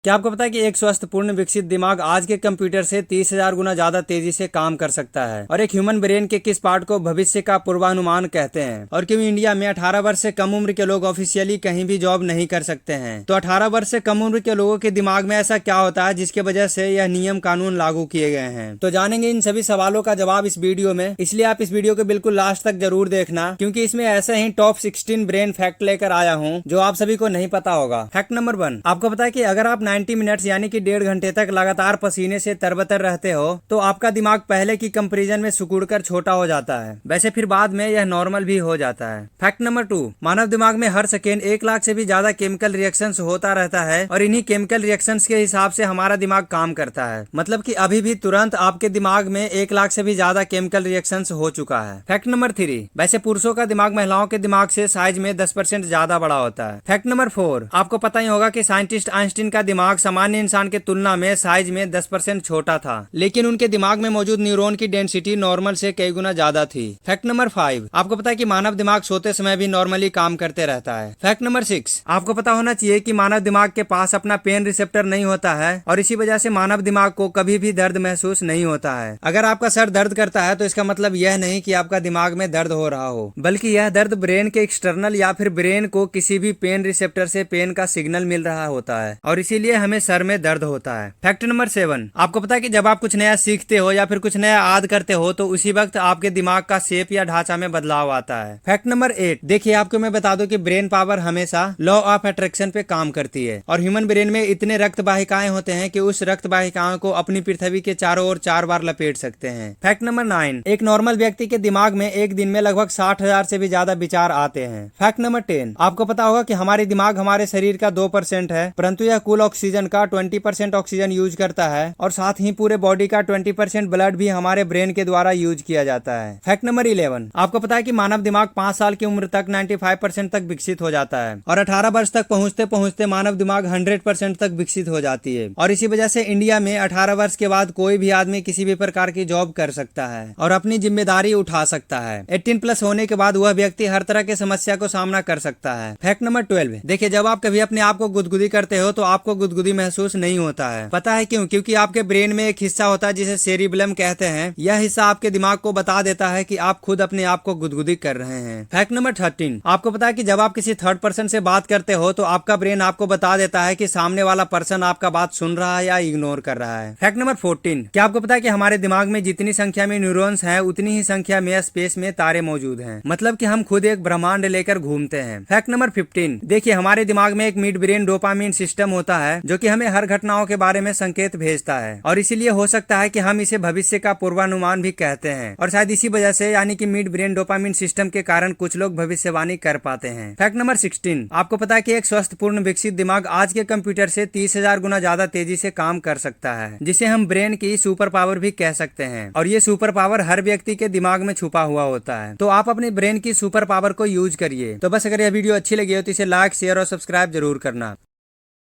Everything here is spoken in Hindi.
क्या आपको पता है कि एक स्वस्थ पूर्ण विकसित दिमाग आज के कंप्यूटर से 30,000 गुना ज्यादा तेजी से काम कर सकता है। और एक ह्यूमन ब्रेन के किस पार्ट को भविष्य का पूर्वानुमान कहते हैं? और क्यों इंडिया में 18 वर्ष से कम उम्र के लोग ऑफिशियली कहीं भी जॉब नहीं कर सकते हैं? तो 18 वर्ष से कम उम्र के लोगों के दिमाग में ऐसा क्या होता है जिसकी वजह से यह नियम कानून लागू किए गए हैं? तो जानेंगे इन सभी सवालों का जवाब इस वीडियो में, इसलिए आप इस वीडियो को बिल्कुल लास्ट तक जरूर देखना, क्योंकि इसमें ऐसे ही टॉप 16 ब्रेन फैक्ट लेकर आया हूँ जो आप सभी को नहीं पता होगा। फैक्ट नंबर 1, आपको पता है कि अगर आप 90 मिनट्स यानी कि 1.5 घंटे तक लगातार पसीने से तरबतर रहते हो तो आपका दिमाग पहले की कंपैरिजन में सिकुड़कर छोटा हो जाता है। वैसे फिर बाद में यह नॉर्मल भी हो जाता है। फैक्ट नंबर 2, मानव दिमाग में हर सेकेंड 1 लाख से भी ज्यादा केमिकल रिएक्शंस होता रहता है और इन्हीं केमिकल रिएक्शंस के हिसाब से हमारा दिमाग काम करता है। मतलब कि अभी भी तुरंत आपके दिमाग में 1 लाख से भी ज्यादा केमिकल रिएक्शंस हो चुका है। फैक्ट नंबर 3, वैसे पुरुषों का दिमाग महिलाओं के दिमाग से साइज में 10% ज्यादा बड़ा होता है। फैक्ट नंबर 4, आपको पता ही होगा कि साइंटिस्ट आइंस्टीन का दिमाग सामान्य इंसान के तुलना में साइज में 10% छोटा था, लेकिन उनके दिमाग में मौजूद न्यूरॉन की डेंसिटी नॉर्मल से कई गुना ज्यादा थी। फैक्ट नंबर 5, आपको पता है कि मानव दिमाग सोते समय भी नॉर्मली काम करते रहता है। फैक्ट नंबर 6, आपको पता होना चाहिए कि मानव दिमाग के पास अपना पेन रिसेप्टर नहीं होता है और इसी वजह से मानव दिमाग को कभी भी दर्द महसूस नहीं होता है। अगर आपका सर दर्द करता है तो इसका मतलब यह नहीं कि आपका दिमाग में दर्द हो रहा हो, बल्कि यह दर्द ब्रेन के एक्सटर्नल या फिर ब्रेन को किसी भी पेन रिसेप्टर से पेन का सिग्नल मिल रहा होता है और इसीलिए हमें सर में दर्द होता है। फैक्ट नंबर 7, आपको पता है कि जब आप कुछ नया सीखते हो या फिर कुछ नया याद करते हो तो उसी वक्त आपके दिमाग का शेप या ढांचा में बदलाव आता है। फैक्ट नंबर 8, देखिए आपको मैं बता दूं कि ब्रेन पावर हमेशा लॉ ऑफ अट्रैक्शन पे काम करती है और ह्यूमन ब्रेन में इतने रक्त वाहिकाएं होते हैं कि उस रक्त वाहिकाओं को अपनी पृथ्वी के चारों ओर 4 बार लपेट सकते हैं। फैक्ट नंबर 9, एक नॉर्मल व्यक्ति के दिमाग में एक दिन में लगभग 60,000 से भी ज्यादा विचार आते हैं। फैक्ट नंबर 10, आपको पता होगा कि हमारे दिमाग हमारे शरीर का 2% है, परंतु यह कुल ऑक्सीजन का 20% ऑक्सीजन यूज करता है और साथ ही पूरे बॉडी का 20% ब्लड भी हमारे ब्रेन के द्वारा यूज किया जाता है। फैक्ट नंबर 11, आपको पता है कि मानव दिमाग 5 साल की उम्र तक 95% तक विकसित हो जाता है और 18 वर्ष तक पहुंचते पहुंचते मानव दिमाग 100% तक विकसित हो जाती है और इसी वजह से इंडिया में 18 वर्ष के बाद कोई भी आदमी किसी भी प्रकार की जॉब कर सकता है और अपनी जिम्मेदारी उठा सकता है। 18+ होने के बाद वह व्यक्ति हर तरह की समस्या को सामना कर सकता है। फैक्ट नंबर 12, देखिए जब आप कभी अपने आप को गुदगुदी करते हो तो आपको गुदगुदी महसूस नहीं होता है। पता है क्यों? क्योंकि आपके ब्रेन में एक हिस्सा होता है जिसे सेरिबेलम कहते हैं। यह हिस्सा आपके दिमाग को बता देता है कि आप खुद अपने आप को गुदगुदी कर रहे हैं। फैक्ट नंबर 13, आपको पता है कि जब आप किसी थर्ड पर्सन से बात करते हो तो आपका ब्रेन आपको बता देता है कि सामने वाला पर्सन आपका बात सुन रहा है या इग्नोर कर रहा है। फैक्ट नंबर 14, क्या आपको पता है कि हमारे दिमाग में जितनी संख्या में न्यूरॉन्स हैं उतनी ही संख्या में स्पेस में तारे मौजूद हैं। मतलब कि हम खुद एक ब्रह्मांड लेकर घूमते हैं। फैक्ट नंबर 15, देखिए हमारे दिमाग में एक मिड ब्रेन डोपामिन सिस्टम होता है जो कि हमें हर घटनाओं के बारे में संकेत भेजता है और इसीलिए हो सकता है कि हम इसे भविष्य का पूर्वानुमान भी कहते हैं और शायद इसी वजह से यानी कि मिड ब्रेन डोपामिन सिस्टम के कारण कुछ लोग भविष्यवाणी कर पाते हैं। फैक्ट नंबर 16, आपको पता है कि एक स्वस्थ पूर्ण विकसित दिमाग आज के कंप्यूटर से 30,000 गुना ज्यादा तेजी से काम कर सकता है, जिसे हम ब्रेन की सुपर पावर भी कह सकते हैं और ये सुपर पावर हर व्यक्ति के दिमाग में छुपा हुआ होता है। तो आप अपने ब्रेन की सुपर पावर को यूज करिए। तो बस अगर यह वीडियो अच्छी लगी हो तो इसे लाइक, शेयर और सब्सक्राइब जरूर करना।